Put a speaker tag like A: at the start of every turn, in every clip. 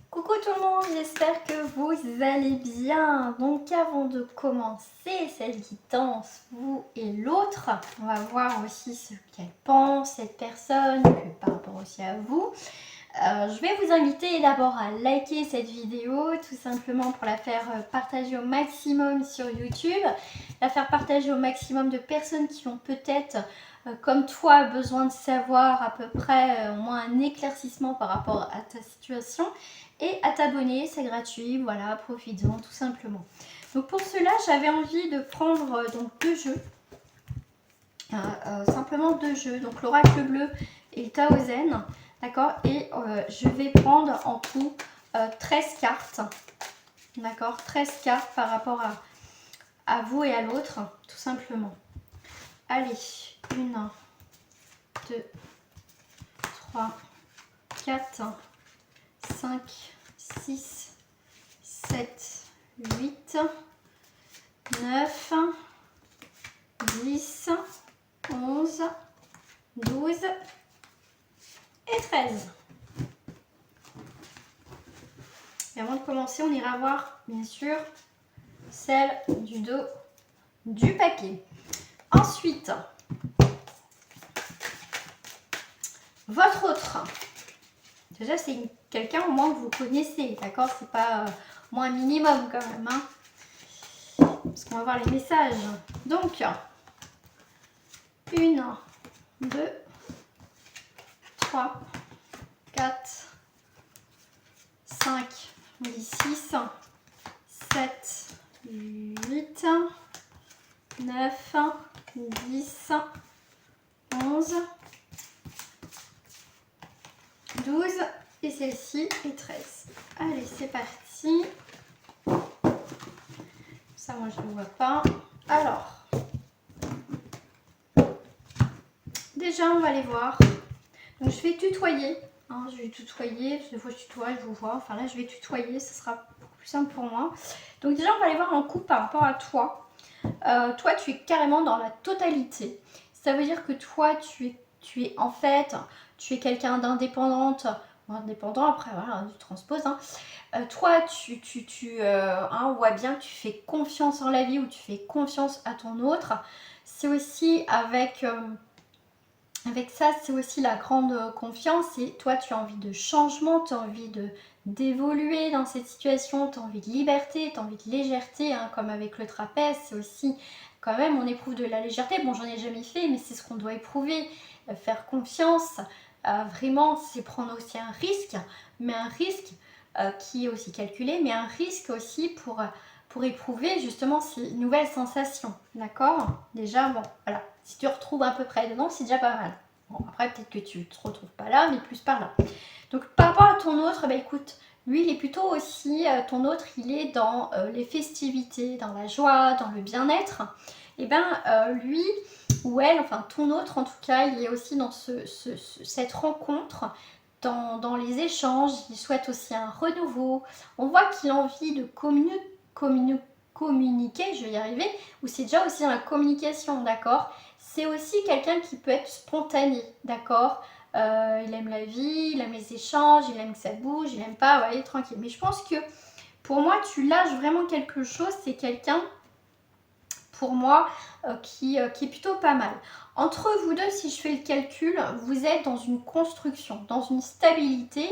A: Coucou tout le monde, j'espère que vous allez bien. Donc avant de commencer cette guidance, vous et l'autre, on va voir aussi ce qu'elle pense, cette personne, par rapport aussi à vous. Je vais vous inviter d'abord à liker cette vidéo, tout simplement pour la faire partager au maximum sur YouTube, la faire partager au maximum de personnes qui ont peut-être, comme toi, besoin de savoir à peu près au moins un éclaircissement par rapport à ta situation, et à t'abonner, c'est gratuit, voilà, profites-en tout simplement. Donc pour cela, j'avais envie de prendre donc deux jeux, simplement deux jeux, donc l'oracle bleu et le Tao Zen. D'accord. Et je vais prendre en tout 13 cartes. D'accord. 13 cartes par rapport à vous et à l'autre, tout simplement. Allez, 1, 2, 3, 4, 5, 6, 7, 8, 9, 10, 11, 12 et 13. Et avant de commencer, on ira voir, bien sûr, celle du dos du paquet. Ensuite, votre autre. Déjà, c'est quelqu'un au moins que vous connaissez, d'accord? C'est pas au moins un minimum quand même, hein? Parce qu'on va voir les messages. Donc, 1, 2, 3, 4, 5, 6, 7, 8, 9, 10, 11, 12 et celle-ci est 13. Allez, c'est parti. Ça, moi, je ne vois pas. Alors, déjà, on va les voir. Donc, je vais tutoyer. Hein, je vais tutoyer. Des fois, je tutoie, je vous vois. Enfin, là, je vais tutoyer. Ce sera beaucoup plus simple pour moi. Donc, déjà, on va les voir en couple par rapport à toi. Toi, tu es carrément dans la totalité. Ça veut dire que toi, tu es en fait, tu es quelqu'un d'indépendante. Indépendant, après, voilà, tu transposes. Hein. Toi, on voit bien que tu fais confiance en la vie ou tu fais confiance à ton autre. C'est aussi avec ça, c'est aussi la grande confiance. Et toi, tu as envie de changement, tu as envie d'évoluer dans cette situation, tu as envie de liberté, tu as envie de légèreté, hein, comme avec le trapèze. C'est aussi quand même, on éprouve de la légèreté. Bon, j'en ai jamais fait, mais c'est ce qu'on doit éprouver. Faire confiance, vraiment, c'est prendre aussi un risque, mais un risque qui est aussi calculé, mais un risque aussi pour éprouver justement ces nouvelles sensations. D'accord? Déjà, bon, voilà. Si tu retrouves à peu près dedans, c'est déjà pas mal. Bon, après, peut-être que tu ne te retrouves pas là, mais plus par là. Donc, par rapport à ton autre, bah, écoute, lui, il est plutôt aussi, ton autre, il est dans les festivités, dans la joie, dans le bien-être. Et bien, lui ou elle, enfin ton autre en tout cas, il est aussi dans cette rencontre, dans les échanges. Il souhaite aussi un renouveau. On voit qu'il a envie de communiquer, je vais y arriver, ou c'est déjà aussi dans la communication, d'accord? C'est aussi quelqu'un qui peut être spontané, d'accord? Il aime la vie, il aime les échanges, il aime que ça bouge, il aime pas, ouais, tranquille. Mais je pense que pour moi, tu lâches vraiment quelque chose, c'est quelqu'un, pour moi, qui est plutôt pas mal. Entre vous deux, si je fais le calcul, vous êtes dans une construction, dans une stabilité,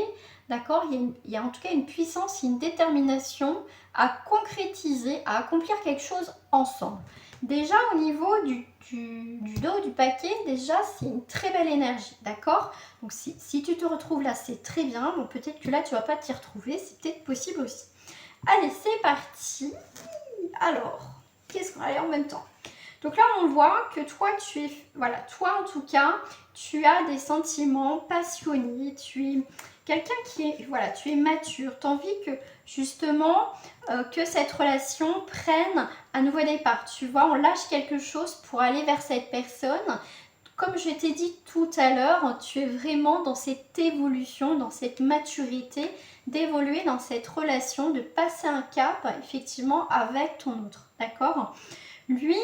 A: d'accord? Il y a en tout cas une puissance, une détermination à concrétiser, à accomplir quelque chose ensemble. Déjà au niveau du dos du paquet, déjà c'est une très belle énergie, d'accord? Donc si tu te retrouves là, c'est très bien. Bon, peut-être que là tu vas pas t'y retrouver, c'est peut-être possible aussi. Allez, c'est parti. Alors, qu'est-ce qu'on a en même temps? Donc là, on voit que toi, voilà, toi en tout cas, tu as des sentiments passionnés, tu es quelqu'un qui est, voilà, tu es mature, tu as envie que justement, que cette relation prenne un nouveau départ. Tu vois, on lâche quelque chose pour aller vers cette personne. Comme je t'ai dit tout à l'heure, tu es vraiment dans cette évolution, dans cette maturité, d'évoluer dans cette relation, de passer un cap, effectivement, avec ton autre, d'accord? Lui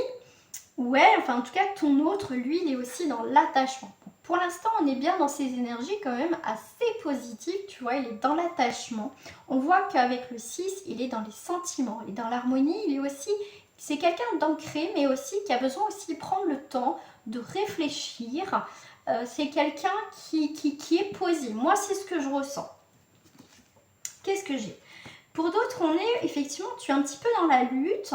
A: ou elle, enfin en tout cas ton autre, lui, il est aussi dans l'attachement. pour l'instant, on est bien dans ces énergies quand même assez positives, tu vois, il est dans l'attachement. On voit qu'avec le 6, il est dans les sentiments, il est dans l'harmonie, il est aussi, c'est quelqu'un d'ancré, mais aussi qui a besoin aussi de prendre le temps de réfléchir. C'est quelqu'un qui est posé. Moi, c'est ce que je ressens. Qu'est-ce que j'ai? Pour d'autres, on est effectivement, tu es un petit peu dans la lutte.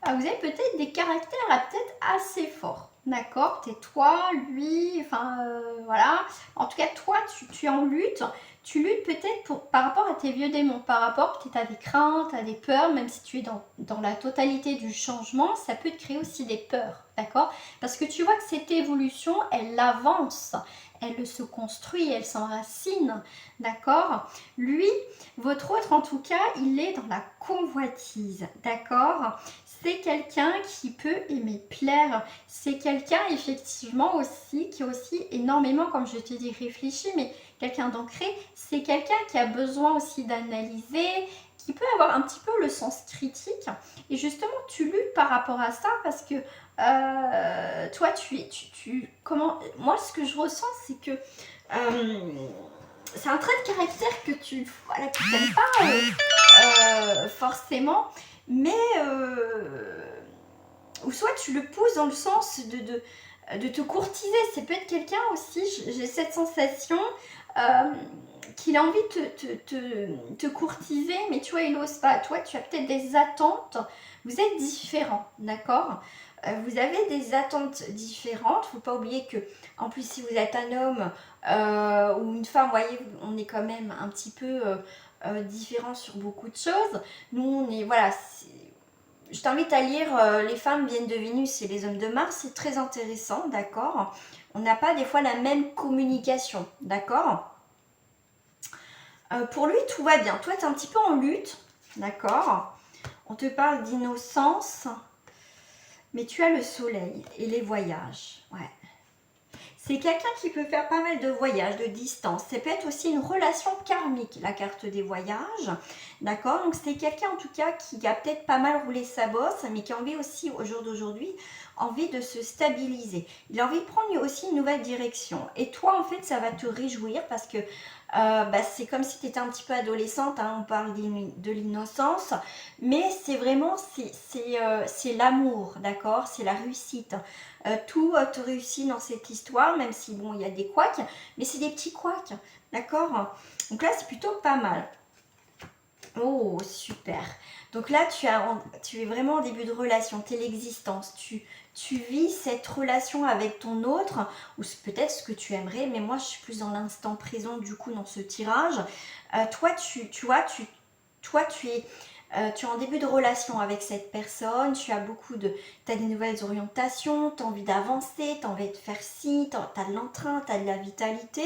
A: Vous avez peut-être des caractères peut-être assez forts. D'accord? Peut-être toi, lui, enfin voilà. En tout cas, toi, tu es en lutte. Tu luttes peut-être par rapport à tes vieux démons, par rapport peut-être à des craintes, à des peurs, même si tu es dans la totalité du changement, ça peut te créer aussi des peurs. D'accord? Parce que tu vois que cette évolution, elle avance, elle se construit, elle s'enracine. D'accord? Lui, votre autre, en tout cas, il est dans la convoitise, d'accord? C'est quelqu'un qui peut aimer plaire. C'est quelqu'un, effectivement, aussi, qui est aussi énormément, comme je te dis, réfléchi, mais quelqu'un d'ancré. C'est quelqu'un qui a besoin aussi d'analyser, qui peut avoir un petit peu le sens critique. Et justement, tu luttes par rapport à ça parce que toi, comment... Moi, ce que je ressens, c'est que... c'est un trait de caractère que tu n'aimes pas forcément, mais ou soit tu le pousses dans le sens de te courtiser. C'est peut-être quelqu'un aussi, j'ai cette sensation qu'il a envie de te courtiser, mais tu vois, il n'ose pas. Toi, tu as peut-être des attentes, vous êtes différents, d'accord? Vous avez des attentes différentes. Il ne faut pas oublier que, en plus, si vous êtes un homme ou une femme, vous voyez, on est quand même un petit peu différents sur beaucoup de choses. Nous, on est, voilà, je t'invite à lire Les femmes viennent de Vénus et les hommes de Mars, c'est très intéressant, d'accord? On n'a pas des fois la même communication, d'accord? Pour lui, tout va bien. Toi, tu es un petit peu en lutte, d'accord? On te parle d'innocence, mais tu as le soleil et les voyages, ouais. C'est quelqu'un qui peut faire pas mal de voyages, de distance. Ça peut être aussi une relation karmique, la carte des voyages. D'accord? Donc c'est quelqu'un en tout cas qui a peut-être pas mal roulé sa bosse, mais qui a envie aussi au jour d'aujourd'hui, envie de se stabiliser. Il a envie de prendre aussi une nouvelle direction. Et toi en fait ça va te réjouir parce que c'est comme si tu étais un petit peu adolescente, hein, on parle de l'innocence, mais c'est vraiment, c'est l'amour, d'accord? C'est la réussite. Tout te réussit dans cette histoire, même si bon, il y a des couacs, mais c'est des petits couacs, d'accord? Donc là, c'est plutôt pas mal. Oh, super. Donc là, tu es vraiment au début de relation, tu es l'existence, tu vis cette relation avec ton autre, ou peut-être ce que tu aimerais, mais moi, je suis plus dans l'instant présent, du coup, dans ce tirage. Toi, tu es en début de relation avec cette personne, tu as des nouvelles orientations, tu as envie d'avancer, tu as envie de faire ci, tu as de l'entrain, tu as de la vitalité.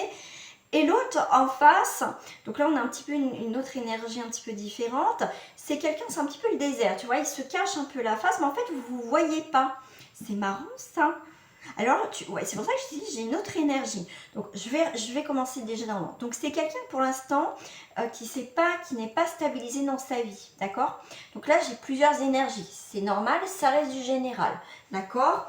A: Et l'autre en face, donc là on a un petit peu une autre énergie un petit peu différente, c'est quelqu'un, c'est un petit peu le désert, tu vois, il se cache un peu la face, mais en fait vous ne voyez pas. C'est marrant ça. Alors, ouais, c'est pour ça que je te dis, j'ai une autre énergie. Donc, je vais commencer déjà dans l'ordre. Donc, c'est quelqu'un pour l'instant qui n'est pas stabilisé dans sa vie, d'accord? Donc là, j'ai plusieurs énergies. C'est normal, ça reste du général, d'accord?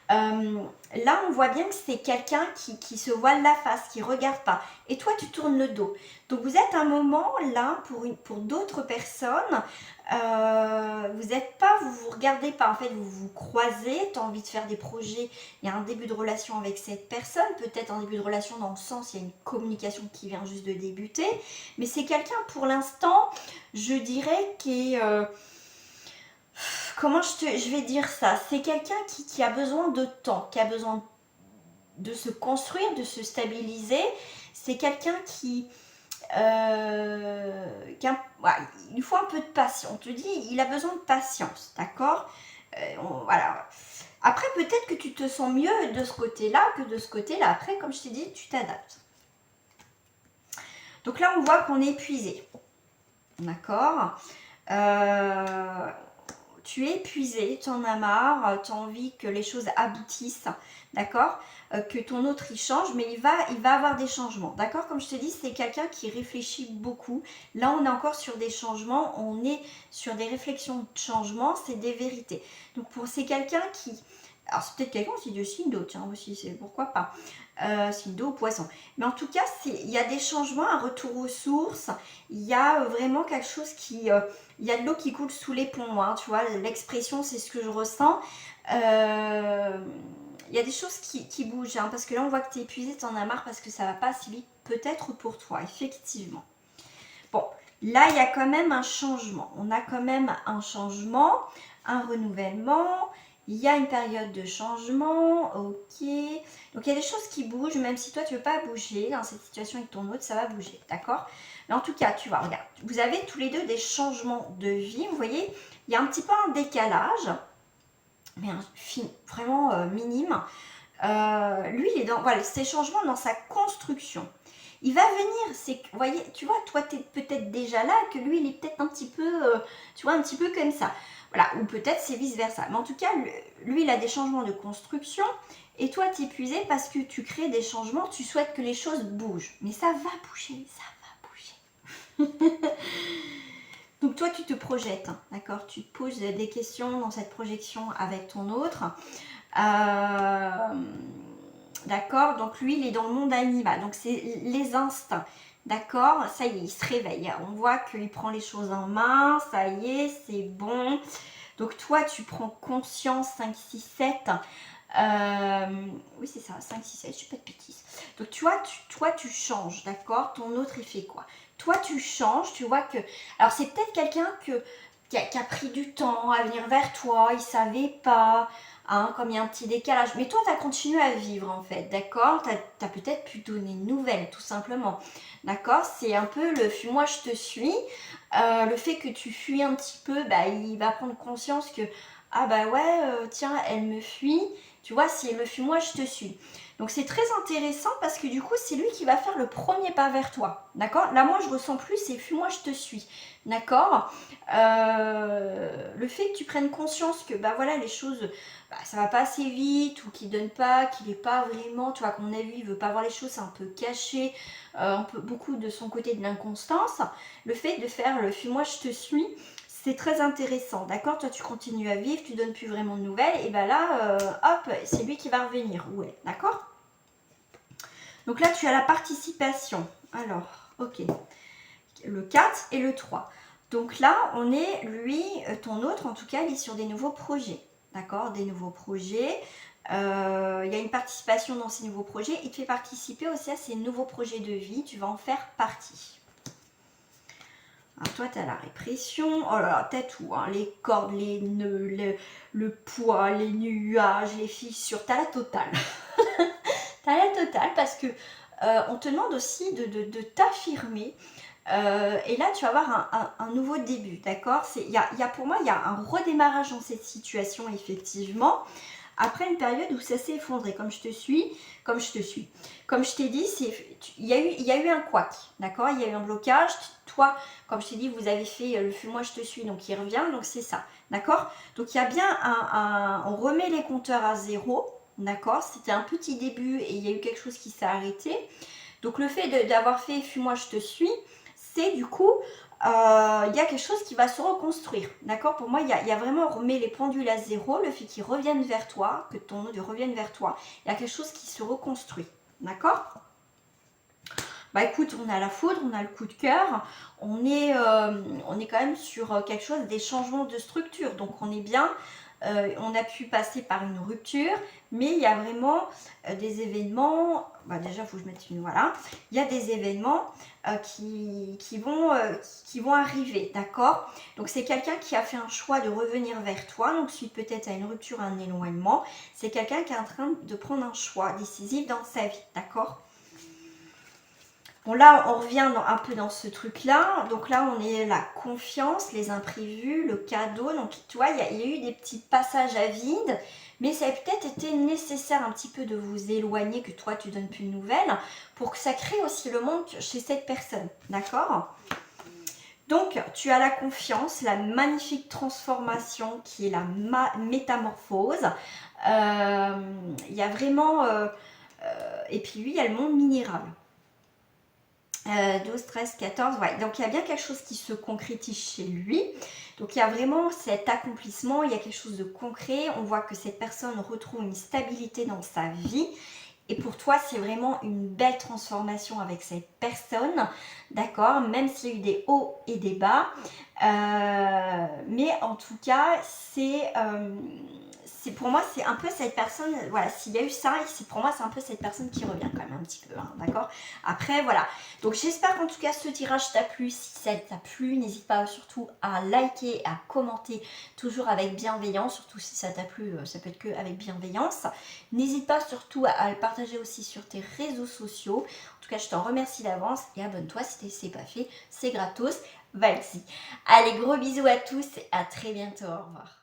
A: Là, on voit bien que c'est quelqu'un qui se voile la face, qui ne regarde pas. Et toi, tu tournes le dos. Donc, vous êtes un moment là, pour d'autres personnes, vous vous regardez pas. En fait, vous vous croisez, tu as envie de faire des projets. Il y a un début de relation avec cette personne. Peut-être un début de relation dans le sens, il y a une communication qui vient juste de débuter. Mais c'est quelqu'un, pour l'instant, je dirais, qui est... comment je vais dire ça? C'est quelqu'un qui a besoin de temps, qui a besoin de se construire, de se stabiliser. C'est quelqu'un il lui faut un peu de patience. On te dit, il a besoin de patience, d'accord? Voilà. Après, peut-être que tu te sens mieux de ce côté-là que de ce côté-là. Après, comme je t'ai dit, tu t'adaptes. Donc là, on voit qu'on est épuisé. D'accord? Tu es épuisé, tu en as marre, tu as envie que les choses aboutissent, d'accord? Que ton autre il change, mais il va avoir des changements, d'accord? Comme je te dis, c'est quelqu'un qui réfléchit beaucoup. Là, on est encore sur des changements, on est sur des réflexions de changement, c'est des vérités. Donc, c'est quelqu'un
B: alors c'est peut-être quelqu'un aussi de signe d'eau, tiens aussi, c'est pourquoi pas. Signe d'eau, poisson. Mais en tout cas, il y a des changements, un retour aux sources. Il y a vraiment quelque chose qui... il y a de l'eau qui coule sous les ponts, hein, tu vois. L'expression, c'est ce que je ressens. Il y a des choses qui bougent, hein, parce que là, on voit que tu es épuisé, tu en as marre parce que ça va pas si vite, peut-être pour toi, effectivement. Bon, là, il y a quand même un changement. On a quand même un changement, un renouvellement. Il y a une période de changement, ok. Donc, il y a des choses qui bougent, même si toi, tu ne veux pas bouger dans cette situation avec ton autre, ça va bouger, d'accord? Mais en tout cas, tu vois, regarde, vous avez tous les deux des changements de vie. Vous voyez, il y a un petit peu un décalage, mais vraiment minime. Lui, il est dans voilà, ces changements dans sa construction. Il va venir, vous voyez, tu vois, toi, tu es peut-être déjà là, que lui, il est peut-être un petit peu, tu vois, un petit peu comme ça. Voilà, ou peut-être c'est vice-versa. Mais en tout cas, lui, il a des changements de construction, et toi, tu es épuisé parce que tu crées des changements, tu souhaites que les choses bougent. Mais ça va bouger, ça va bouger. Donc toi, tu te projettes, hein, d'accord? Tu te poses des questions dans cette projection avec ton autre. D'accord, donc lui il est dans le monde animal, donc c'est les instincts, d'accord, ça y est, il se réveille, on voit qu'il prend les choses en main, ça y est, c'est bon. Donc toi tu prends conscience, 5, 6, 7, oui c'est ça, 5, 6, 7, je suis pas de bêtises. Donc toi tu changes, d'accord, ton autre il fait quoi? Toi tu changes, tu vois que, alors c'est peut-être quelqu'un qui a pris du temps à venir vers toi, il savait pas, hein, comme il y a un petit décalage. Mais toi, tu as continué à vivre en fait, d'accord? Tu as peut-être pu donner une nouvelle, tout simplement. D'accord? C'est un peu le fuis-moi, je te suis. Le fait que tu fuis un petit peu, bah, il va prendre conscience que, ah bah ouais, tiens, elle me fuit. Tu vois, si elle me fuit, moi, je te suis. Donc c'est très intéressant parce que du coup, c'est lui qui va faire le premier pas vers toi. D'accord? Là, moi, je ressens plus, c'est fuis-moi, je te suis. D'accord? Le fait que tu prennes conscience que, bah voilà, les choses, bah, ça va pas assez vite ou qu'il donne pas, qu'il est pas vraiment, tu vois, qu'on a vu, il veut pas voir les choses, c'est un peu caché, un peu beaucoup de son côté de l'inconstance. Le fait de faire le fuis-moi, je te suis, c'est très intéressant, d'accord? Toi, tu continues à vivre, tu donnes plus vraiment de nouvelles, et ben là, hop, c'est lui qui va revenir, ouais, d'accord? Donc là, tu as la participation. Alors, ok, le 4 et le 3. Donc là, on est, lui, ton autre, en tout cas, il est sur des nouveaux projets, d'accord? Des nouveaux projets. Il y a une participation dans ces nouveaux projets. Il te fait participer aussi à ces nouveaux projets de vie. Tu vas en faire partie. Alors toi, tu as la répression. Oh là là, t'as tout. Hein. Les cordes, les nœuds, le poids, les nuages, les fissures. T'as la totale. T'as la totale parce que on te demande aussi de t'affirmer. Et là, tu vas avoir un nouveau début, d'accord? Pour moi, il y a un redémarrage dans cette situation, effectivement. Après une période où ça s'est effondré, comme je te suis. Comme je t'ai dit, il y a eu un couac, d'accord? Il y a eu un blocage. Toi, comme je t'ai dit, vous avez fait le fuis-moi, je te suis, donc il revient, donc c'est ça, d'accord? Donc il y a bien on remet les compteurs à zéro, d'accord? C'était un petit début et il y a eu quelque chose qui s'est arrêté. Donc le fait d'avoir fait fuis-moi, je te suis, c'est du coup, il y a quelque chose qui va se reconstruire. D'accord? Pour moi, il y a vraiment, on remet les pendules à zéro, le fait qu'ils reviennent vers toi, que ton autre revienne vers toi. Il y a quelque chose qui se reconstruit. D'accord? Bah écoute, on a la foudre, on a le coup de cœur, on est quand même sur quelque chose, des changements de structure. Donc on est bien. On a pu passer par une rupture, mais il y a vraiment des événements, bah déjà il faut que je mette une, voilà, il y a des événements qui vont arriver, d'accord? Donc c'est quelqu'un qui a fait un choix de revenir vers toi, donc suite peut-être à une rupture, à un éloignement, c'est quelqu'un qui est en train de prendre un choix décisif dans sa vie, d'accord? Bon là, on revient un peu dans ce truc-là. Donc là, on est la confiance, les imprévus, le cadeau. Donc tu vois, il y a eu des petits passages à vide. Mais ça a peut-être été nécessaire un petit peu de vous éloigner, que toi, tu donnes plus de nouvelles, pour que ça crée aussi le manque chez cette personne. D'accord? Donc, tu as la confiance, la magnifique transformation qui est la métamorphose. Il y a vraiment... et puis lui, il y a le monde minéral. 12, 13, 14, ouais. Donc il y a bien quelque chose qui se concrétise chez lui. Donc il y a vraiment cet accomplissement, il y a quelque chose de concret. On voit que cette personne retrouve une stabilité dans sa vie. Et pour toi, c'est vraiment une belle transformation avec cette personne, d'accord? Même s'il y a eu des hauts et des bas. Mais en tout cas, c'est pour moi, c'est un peu cette personne, voilà, s'il y a eu ça, pour moi, c'est un peu cette personne qui revient quand même un petit peu, hein, d'accord? Après, voilà. Donc, j'espère qu'en tout cas, ce tirage t'a plu. Si ça t'a plu, n'hésite pas surtout à liker, à commenter, toujours avec bienveillance, surtout si ça t'a plu, ça peut être que avec bienveillance. N'hésite pas surtout à le partager aussi sur tes réseaux sociaux. En tout cas, je t'en remercie d'avance et abonne-toi si c'est pas fait, c'est gratos. Vas-y. Allez, gros bisous à tous et à très bientôt. Au revoir.